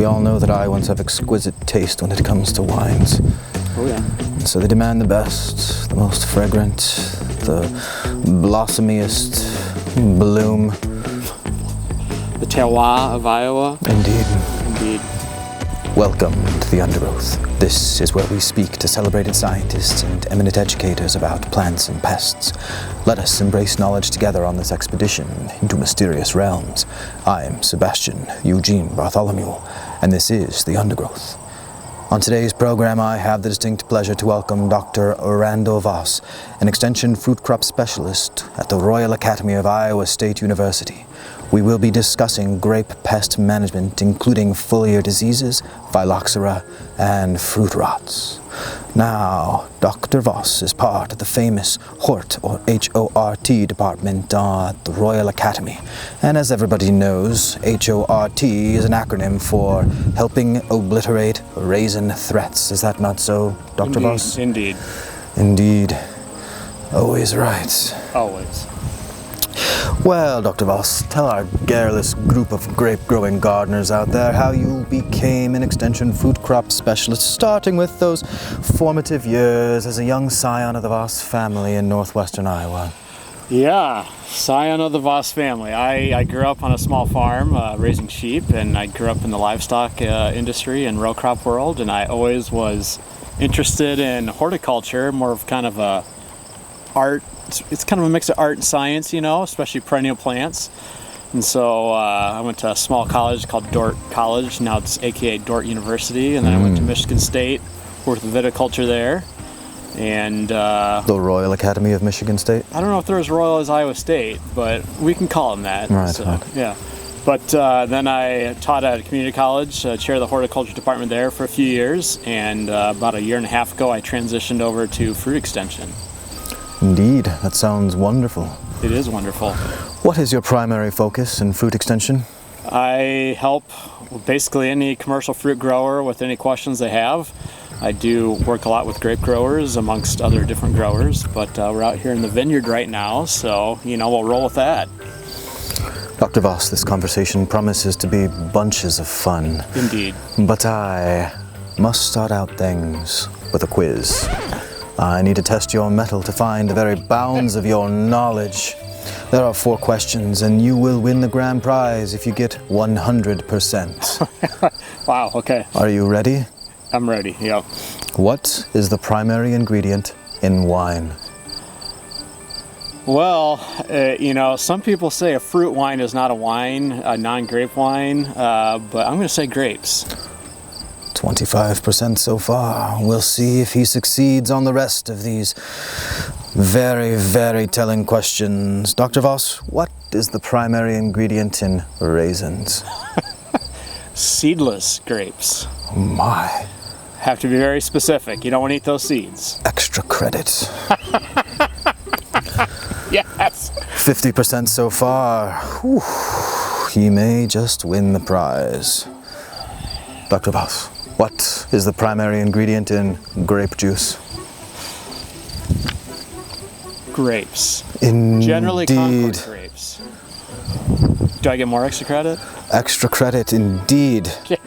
all know that Iowans have exquisite taste when it comes to wines. Oh yeah. So they demand the best, the most fragrant, the blossomiest bloom. The terroir of Iowa. Indeed. Indeed. Welcome to the Undergrowth. This is where we speak to celebrated scientists and eminent educators about plants and pests. Let us embrace knowledge together on this expedition into mysterious realms. I'm Sebastian Eugene Bartholomew, and this is the Undergrowth. On today's program, I have the distinct pleasure to welcome Dr. Randall Voss, an extension fruit crop specialist at the Royal Academy of Iowa State University. We will be discussing grape pest management, including foliar diseases, phylloxera, and fruit rots. Now, Dr. Voss is part of the famous HORT, or H-O-R-T department at the Royal Academy. And as everybody knows, H-O-R-T is an acronym for Helping Obliterate Raisin Threats. Is that not so, Dr. Voss? Indeed. Indeed. Always right. Always. Well, Dr. Voss, tell our garrulous group of grape-growing gardeners out there how you became an extension fruit crop specialist, starting with those formative years as a young scion of the Voss family in northwestern Iowa. Yeah, scion of the Voss family. I grew up on a small farm raising sheep, and I grew up in the livestock industry and row crop world, and I always was interested in horticulture, more of kind of a art. It's kind of a mix of art and science, you know, especially perennial plants. And so I went to a small college called Dordt College. Now it's AKA Dordt University. And then I went to Michigan State, worked with viticulture there. And the Royal Academy of Michigan State? I don't know if they're as royal as Iowa State, but we can call them that. Right, so, right. Yeah. But then I taught at a community college, chair of the horticulture department there for a few years. And about a year and a half ago, I transitioned over to fruit extension. Indeed, that sounds wonderful. It is wonderful. What is your primary focus in fruit extension? I help basically any commercial fruit grower with any questions they have. I do work a lot with grape growers amongst other different growers, but we're out here in the vineyard right now, so, you know, we'll roll with that. Dr. Voss, this conversation promises to be bunches of fun. Indeed. But I must start out things with a quiz. I need to test your mettle to find the very bounds of your knowledge. There are 4 questions, and you will win the grand prize if you get 100%. Wow, okay. Are you ready? I'm ready, yep. What is the primary ingredient in wine? Well, you know, some people say a fruit wine is not a wine, a non-grape wine, but I'm going to say grapes. 25% so far. We'll see if he succeeds on the rest of these very, very telling questions. Dr. Voss, what is the primary ingredient in raisins? Seedless grapes. Oh my. Have to be very specific. You don't want to eat those seeds. Extra credit. Yes. 50% so far. Whew. He may just win the prize. Dr. Voss, what is the primary ingredient in grape juice? Grapes. Indeed. Generally Concord grapes. Do I get more extra credit? Extra credit indeed. Okay.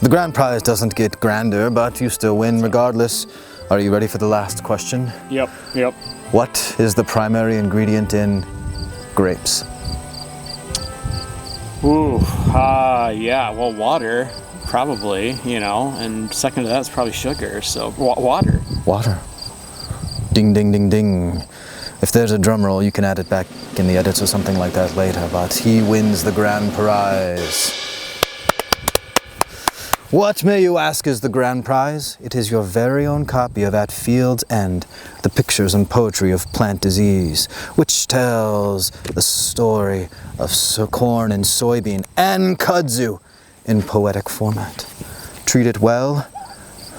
The grand prize doesn't get grander, but you still win regardless. Are you ready for the last question? Yep. What is the primary ingredient in grapes? Ooh, yeah, well, water, probably, you know, and second to that is probably sugar, so water. Water. Ding, ding, ding, ding. If there's a drum roll, you can add it back in the edits or something like that later, but he wins the grand prize. What, may you ask, is the grand prize? It is your very own copy of At Field's End, the pictures and poetry of plant disease, which tells the story of corn and soybean and kudzu in poetic format. Treat it well.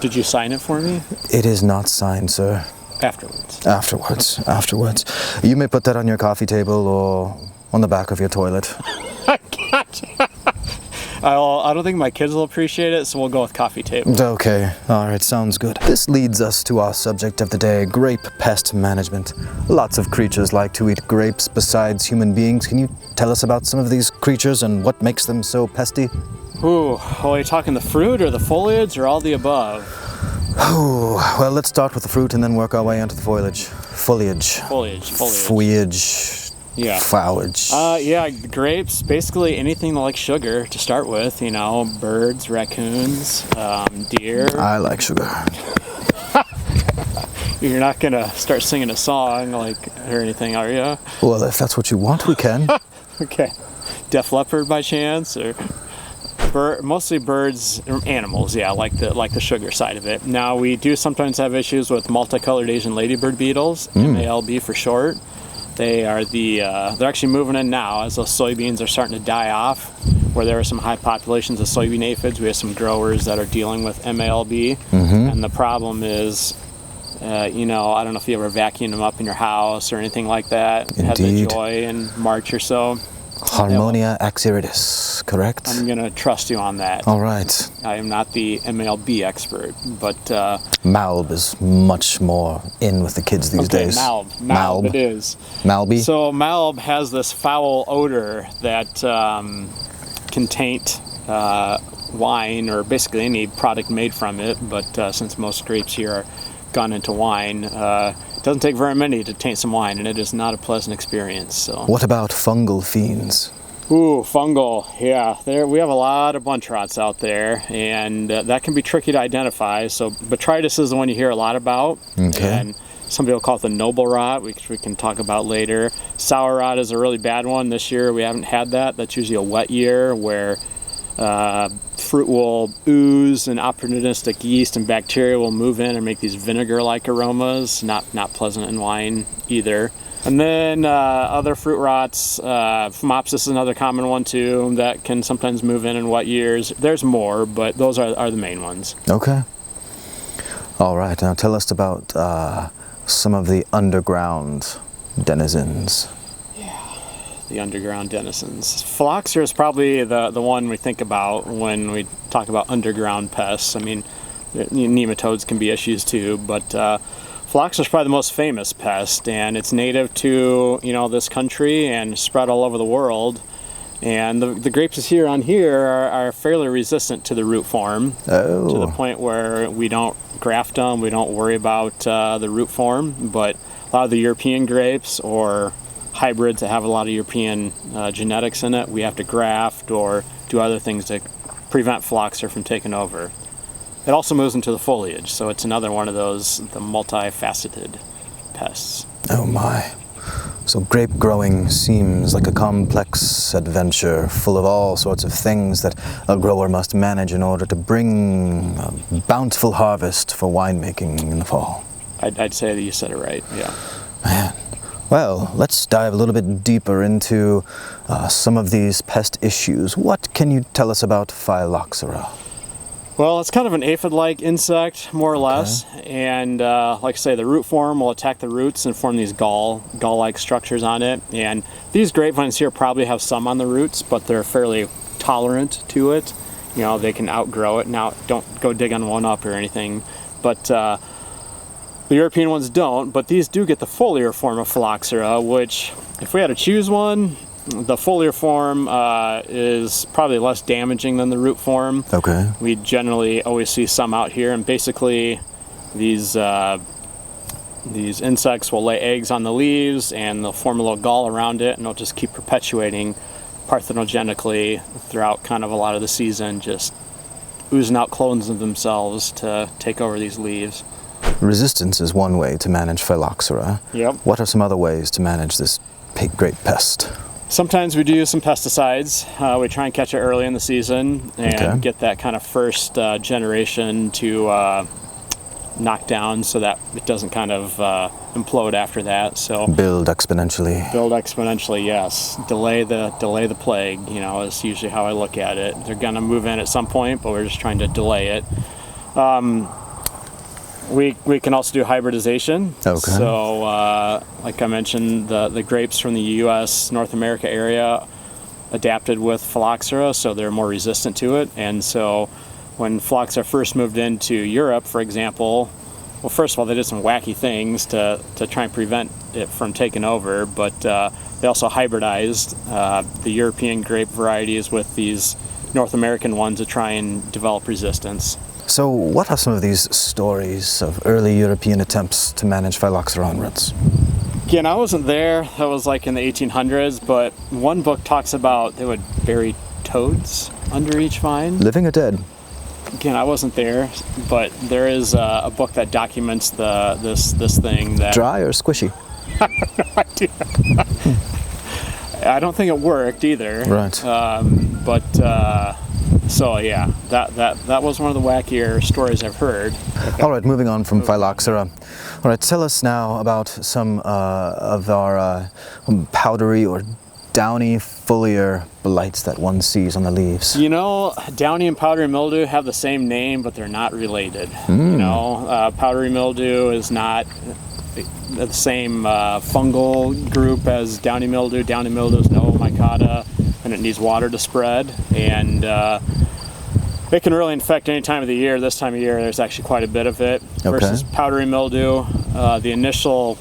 Did you sign it for me? It is not signed, sir. Afterwards. You may put that on your coffee table or on the back of your toilet. Gotcha. I don't think my kids will appreciate it, so we'll go with coffee table. Okay, all right, sounds good. This leads us to our subject of the day, grape pest management. Lots of creatures like to eat grapes besides human beings. Can you tell us about some of these creatures and what makes them so pesty? Ooh, are you talking the fruit or the foliage or all the above? Oh, well, let's start with the fruit and then work our way onto the foliage. Foliage. Yeah. Foliage. Yeah, grapes, basically anything like sugar to start with, birds, raccoons, deer. I like sugar. You're not going to start singing a song or anything, are you? Well, if that's what you want, we can. Okay. Def Leppard by chance? Or mostly birds, animals, yeah, like the sugar side of it. Now, we do sometimes have issues with multicolored Asian ladybird beetles, MALB for short. They're actually moving in now as those soybeans are starting to die off. Where there are some high populations of soybean aphids, we have some growers that are dealing with MALB. And the problem is, I don't know if you ever vacuumed them up in your house or anything like that. Indeed. Had the joy in March or so. Harmonia axiridis, correct? I'm going to trust you on that. All right. I am not the MALB expert, but... MALB is much more in with the kids these days. MALB it is. MALB? So MALB has this foul odor that can taint wine or basically any product made from it, but since most grapes here are gone into wine, it doesn't take very many to taint some wine, and it is not a pleasant experience. So. What about fungal fiends? Ooh, fungal, yeah. We have a lot of bunch rots out there, and that can be tricky to identify. So botrytis is the one you hear a lot about. Okay. And some people call it the noble rot, which we can talk about later. Sour rot is a really bad one. This year we haven't had that. That's usually a wet year where fruit will ooze and opportunistic yeast and bacteria will move in and make these vinegar-like aromas. Not pleasant in wine either. And then other fruit rots, phomopsis is another common one too that can sometimes move in wet years. There's more, but those are the main ones. Okay. All right, now tell us about some of the underground denizens. The underground denizens. Phylloxera is probably the one we think about when we talk about underground pests. I mean, nematodes can be issues too, but phylloxera is probably the most famous pest, and it's native to this country and spread all over the world. And the grapes here are fairly resistant to the root form, to the point where we don't graft them, we don't worry about the root form, but a lot of the European grapes or hybrids that have a lot of European genetics in it, we have to graft or do other things to prevent phylloxera from taking over. It also moves into the foliage, so it's another one of those, the multifaceted pests. Oh my. So grape growing seems like a complex adventure full of all sorts of things that a grower must manage in order to bring a bountiful harvest for winemaking in the fall. I'd say that you said it right, yeah. Man. Well, let's dive a little bit deeper into some of these pest issues. What can you tell us about phylloxera? Well, it's kind of an aphid-like insect, more or less, and like I say, the root form will attack the roots and form these gall-like structures on it. And these grapevines here probably have some on the roots, but they're fairly tolerant to it. They can outgrow it. Now, don't go dig on one up or anything, but the European ones don't, but these do get the foliar form of phylloxera, which, if we had to choose one, the foliar form is probably less damaging than the root form. Okay. We generally always see some out here, and basically these insects will lay eggs on the leaves, and they'll form a little gall around it, and they'll just keep perpetuating parthenogenically throughout kind of a lot of the season, just oozing out clones of themselves to take over these leaves. Resistance is one way to manage phylloxera. Yep. What are some other ways to manage this grape pest? Sometimes we do use some pesticides. We try and catch it early in the season and get that kind of first generation to knock down so that it doesn't kind of implode after that. So build exponentially. Build exponentially, yes. Delay the plague, is usually how I look at it. They're going to move in at some point, but we're just trying to delay it. We can also do hybridization. Okay. So, like I mentioned, the grapes from the U.S., North America area adapted with phylloxera, so they're more resistant to it. And so when phylloxera first moved into Europe, for example, well, first of all, they did some wacky things to try and prevent it from taking over, but they also hybridized the European grape varieties with these North American one to try and develop resistance. So what are some of these stories of early European attempts to manage phylloxera onruts? Again, I wasn't there. That was like in the 1800s, but one book talks about they would bury toads under each vine. Living or dead? Again, I wasn't there, but there is a book that documents this thing that... Dry or squishy? I don't think it worked either. Right. So yeah, that was one of the wackier stories I've heard. All right, moving on from phylloxera. All right, tell us now about some of our powdery or downy foliar blights that one sees on the leaves. You know, downy and powdery mildew have the same name, but they're not related. You know, powdery mildew is not the same fungal group as downy mildew. Downy mildew is no mycota, and it needs water to spread. And it can really infect any time of the year. This time of year, there's actually quite a bit of it. Versus powdery mildew, the initial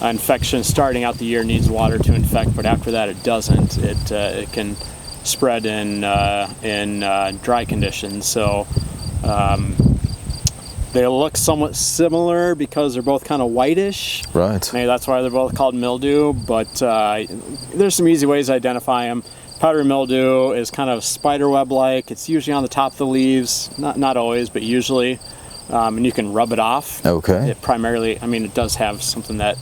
infection starting out the year needs water to infect, but after that it doesn't. It can spread in dry conditions. So they look somewhat similar because they're both kind of whitish. Right. Maybe that's why they're both called mildew, but there's some easy ways to identify them. Powdery mildew is kind of spiderweb-like. It's usually on the top of the leaves, not always, but usually. And you can rub it off. Okay. It primarily, I mean, it does have something that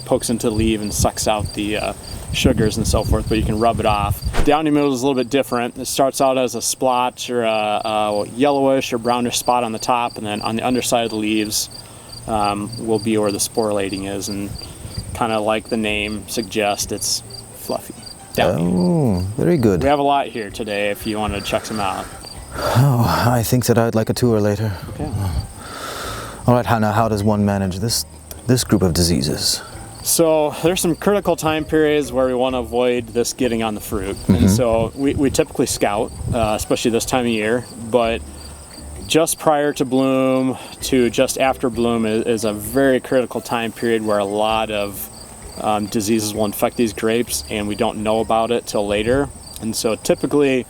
pokes into the leaf and sucks out the sugars and so forth, but you can rub it off. Downy mildew is a little bit different. It starts out as a splotch or a yellowish or brownish spot on the top, and then on the underside of the leaves will be where the sporulating is, and kind of like the name suggests, it's fluffy. Downy. Oh, very good. We have a lot here today if you want to check some out. Oh, I think that I'd like a tour later. Okay. All right, Hannah, how does one manage this group of diseases? So there's some critical time periods where we want to avoid this getting on the fruit. And so we typically scout, especially this time of year, but just prior to bloom to just after bloom is a very critical time period where a lot of diseases will infect these grapes, and we don't know about it till later. And so typically,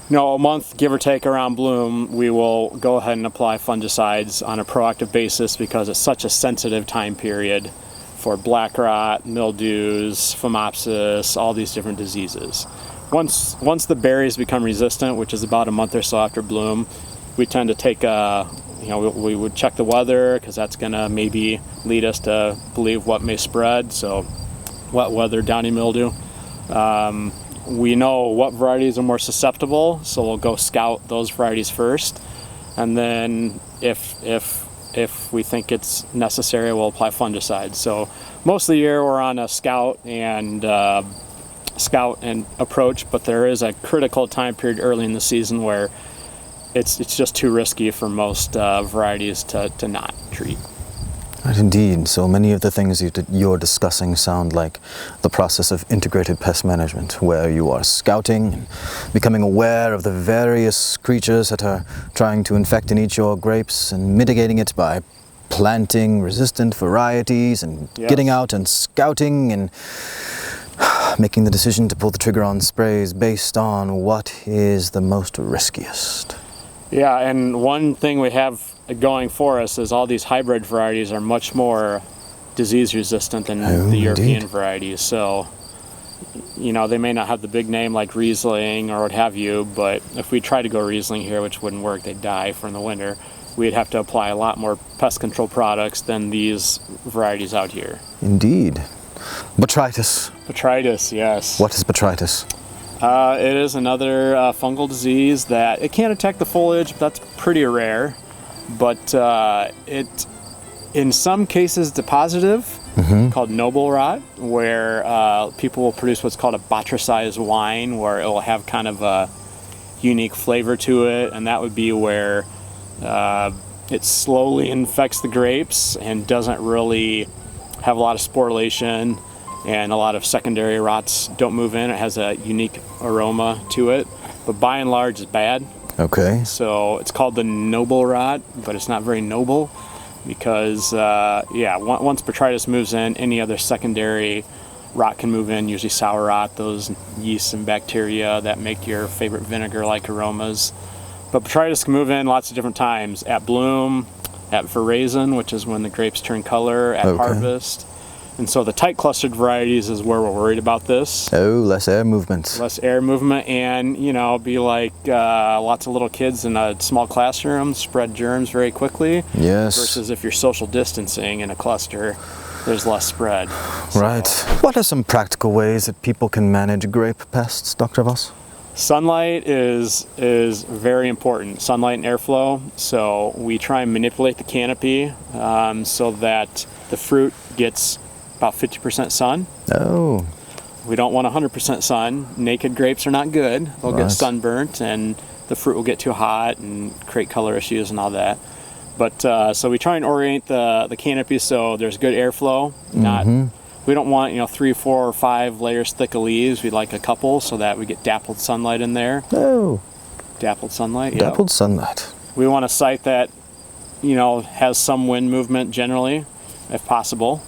a month, give or take, around bloom, we will go ahead and apply fungicides on a proactive basis because it's such a sensitive time period for black rot, mildews, phomopsis, all these different diseases. Once the berries become resistant, which is about a month or so after bloom, we tend to take we would check the weather because that's going to maybe lead us to believe what may spread. So wet weather, downy mildew. We know what varieties are more susceptible, so we'll go scout those varieties first, and then if we think it's necessary, we'll apply fungicides. So most of the year we're on a scout and approach, but there is a critical time period early in the season where it's just too risky for most varieties to not treat. Right, indeed. So many of the things you're discussing sound like the process of integrated pest management, where you are scouting and becoming aware of the various creatures that are trying to infect and eat your grapes, and mitigating it by planting resistant varieties and getting out and scouting and making the decision to pull the trigger on sprays based on what is the most riskiest. Yeah, and one thing we have going for us is all these hybrid varieties are much more disease resistant than the European varieties. So, they may not have the big name like Riesling or what have you, but if we try to go Riesling here, which wouldn't work, they'd die from the winter, we'd have to apply a lot more pest control products than these varieties out here. Indeed. Botrytis. Botrytis, yes. What is botrytis? It is another fungal disease that it can't attack the foliage, but that's pretty rare. But it, in some cases, depositive, called noble rot, where people will produce what's called a botricized wine, where it will have kind of a unique flavor to it, and that would be where it slowly infects the grapes and doesn't really have a lot of sporulation, and a lot of secondary rots don't move in. It has a unique aroma to it, but by and large it's bad. Okay. So it's called the noble rot, but it's not very noble because, once botrytis moves in, any other secondary rot can move in, usually sour rot, those yeasts and bacteria that make your favorite vinegar-like aromas. But botrytis can move in lots of different times. At bloom, at veraison, which is when the grapes turn color, at harvest. And so the tight clustered varieties is where we're worried about this. Oh, less air movement. Less air movement, and be like lots of little kids in a small classroom, spread germs very quickly. Yes. Versus if you're social distancing in a cluster, there's less spread. Right. What are some practical ways that people can manage grape pests, Dr. Voss? Sunlight is very important, sunlight and airflow. So we try and manipulate the canopy so that the fruit gets about 50% sun. Oh. We don't want 100% sun. Naked grapes are not good. They'll get sunburnt and the fruit will get too hot and create color issues and all that. But so we try and orient the canopy so there's good airflow. We don't want 3, 4, or 5 layers thick of leaves. We'd like a couple so that we get dappled sunlight in there. Oh. Dappled sunlight. Yeah. Dappled sunlight. We want a site that has some wind movement generally, if possible.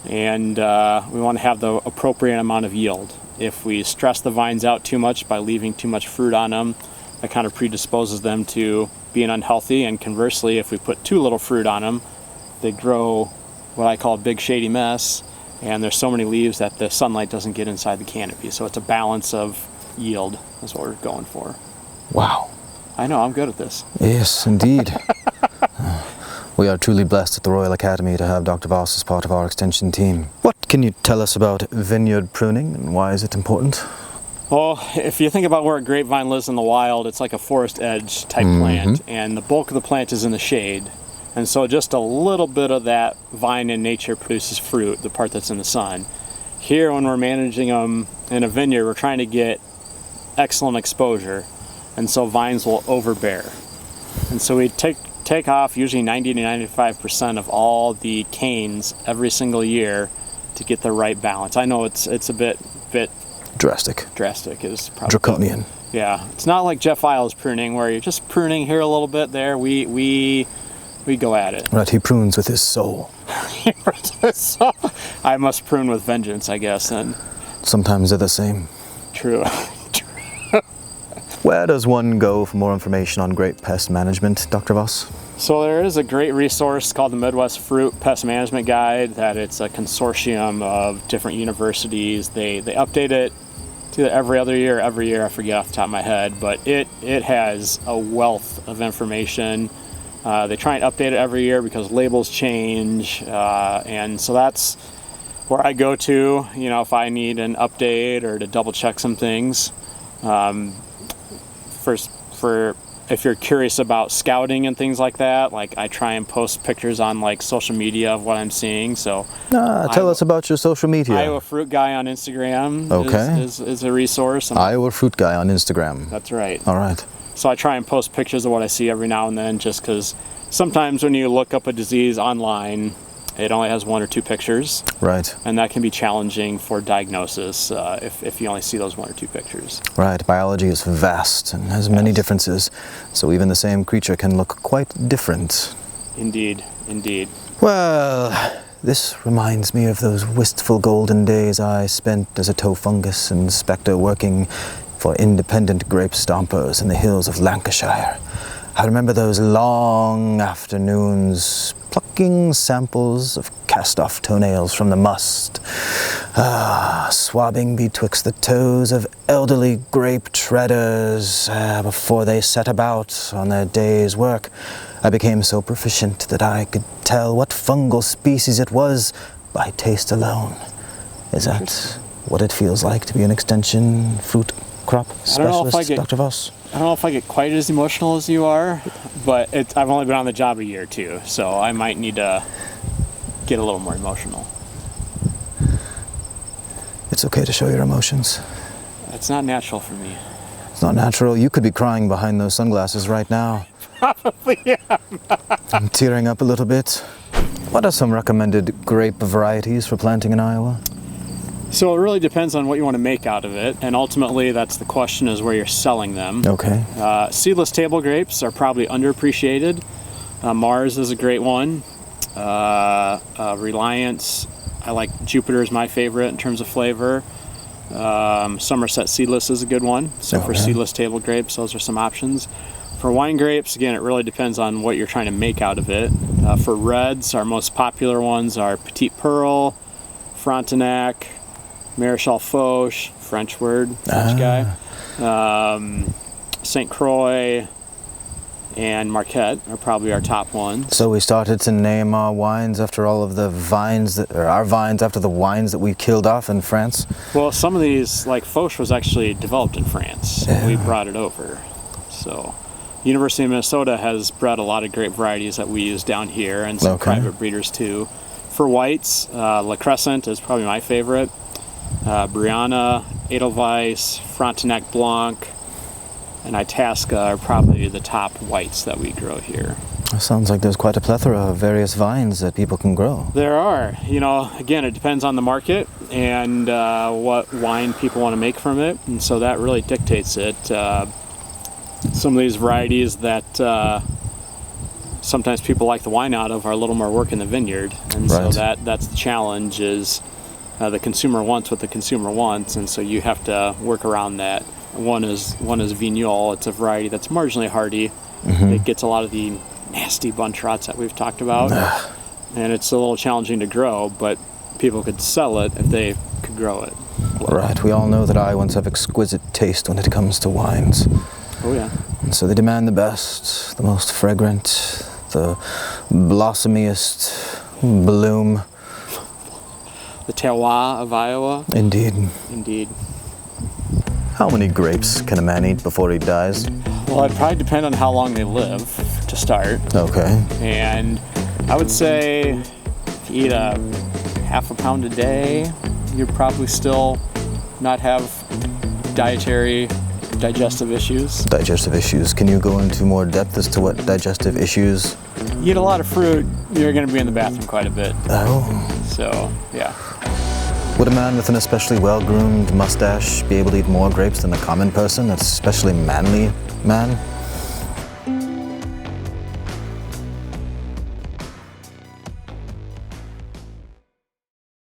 And we want to have the appropriate amount of yield. If we stress the vines out too much by leaving too much fruit on them, that kind of predisposes them to being unhealthy. And conversely, if we put too little fruit on them, they grow what I call a big shady mess, and there's so many leaves that the sunlight doesn't get inside the canopy. So it's a balance of yield is what we're going for. Wow. I know, I'm good at this. Yes, indeed. We are truly blessed at the Royal Academy to have Dr. Voss as part of our extension team. What can you tell us about vineyard pruning and why is it important? Well, if you think about where a grapevine lives in the wild, it's like a forest edge type plant, and the bulk of the plant is in the shade. And so just a little bit of that vine in nature produces fruit, the part that's in the sun. Here, when we're managing them in a vineyard, we're trying to get excellent exposure, and so vines will overbear. And so we take off usually 90 to 95% of all the canes every single year to get the right balance. I know it's a bit drastic. Drastic is probably draconian. Yeah, it's not like Jeff Isles pruning where you're just pruning here a little bit there. We go at it. Right, he prunes with his soul. I must prune with vengeance, I guess, then. Sometimes they're the same. True. Where does one go for more information on grape pest management, Dr. Voss? So there is a great resource called the Midwest Fruit Pest Management Guide that it's a consortium of different universities. They update it to every other year, I forget off the top of my head, but it has a wealth of information. They try and update it every year because labels change, and so that's where I go to, if I need an update or to double check some things. If you're curious about scouting and things like that, like I try and post pictures on like social media of what I'm seeing. So tell us about your social media. Iowa Fruit Guy on Instagram is a resource. Iowa Fruit Guy on Instagram. That's right. All right. So I try and post pictures of what I see every now and then, just because sometimes when you look up a disease online, it only has 1 or 2 pictures. Right. And that can be challenging for diagnosis if you only see those 1 or 2 pictures. Right. Biology is vast and has many differences, so even the same creature can look quite different. Indeed. Well, this reminds me of those wistful golden days I spent as a toe fungus inspector working for independent grape stompers in the hills of Lancashire. I remember those long afternoons plucking samples of cast-off toenails from the must, swabbing betwixt the toes of elderly grape treaders before they set about on their day's work. I became so proficient that I could tell what fungal species it was by taste alone. Is that what it feels like to be an extension fruit crop specialist, Dr. Voss? I don't know if I get quite as emotional as you are, but I've only been on the job a year too, so I might need to get a little more emotional. It's okay to show your emotions. It's not natural for me. It's not natural. You could be crying behind those sunglasses right now. Probably, yeah. I'm tearing up a little bit. What are some recommended grape varieties for planting in Iowa? So it really depends on what you want to make out of it, and ultimately that's the question, is where you're selling them. Okay. Seedless table grapes are probably underappreciated. Mars is a great one. Reliance I like Jupiter is my favorite in terms of flavor. Somerset seedless is a good one. So for seedless table grapes, those are some options. For wine grapes, again, it really depends on what you're trying to make out of it. For reds, our most popular ones are Petite Pearl, Frontenac, Maréchal Foch, French word, French guy, St. Croix, and Marquette are probably our top ones. So we started to name our wines after all of the vines, our vines after the wines that we killed off in France? Well, some of these, like Foch was actually developed in France. Yeah. We brought it over. So University of Minnesota has bred a lot of grape varieties that we use down here, and some private breeders too. For whites, La Crescent is probably my favorite. Brianna, Edelweiss, Frontenac Blanc, and Itasca are probably the top whites that we grow here. Sounds like there's quite a plethora of various vines that people can grow. There are. You know, again, it depends on the market and what wine people want to make from it, and so that really dictates it. Some of these varieties that sometimes people like the wine out of are a little more work in the vineyard, and so that's the challenge is the consumer wants what the consumer wants, and so you have to work around that. One is Vigneault. It's a variety that's marginally hardy. It gets a lot of the nasty bunch rots that we've talked about, and it's a little challenging to grow, but people could sell it if they could grow it. Right, we all know that Iowans have exquisite taste when it comes to wines. Oh yeah. And so they demand the best, the most fragrant, the blossomiest bloom. The terroir of Iowa. Indeed. Indeed. How many grapes can a man eat before he dies? Well, it'd probably depend on how long they live to start. Okay. And I would say if you eat a half a pound a day, you'd probably still not have digestive issues. Digestive issues. Can you go into more depth as to what digestive issues? You eat a lot of fruit, you're going to be in the bathroom quite a bit. Oh. So, yeah. Would a man with an especially well-groomed mustache be able to eat more grapes than the common person, an especially manly man?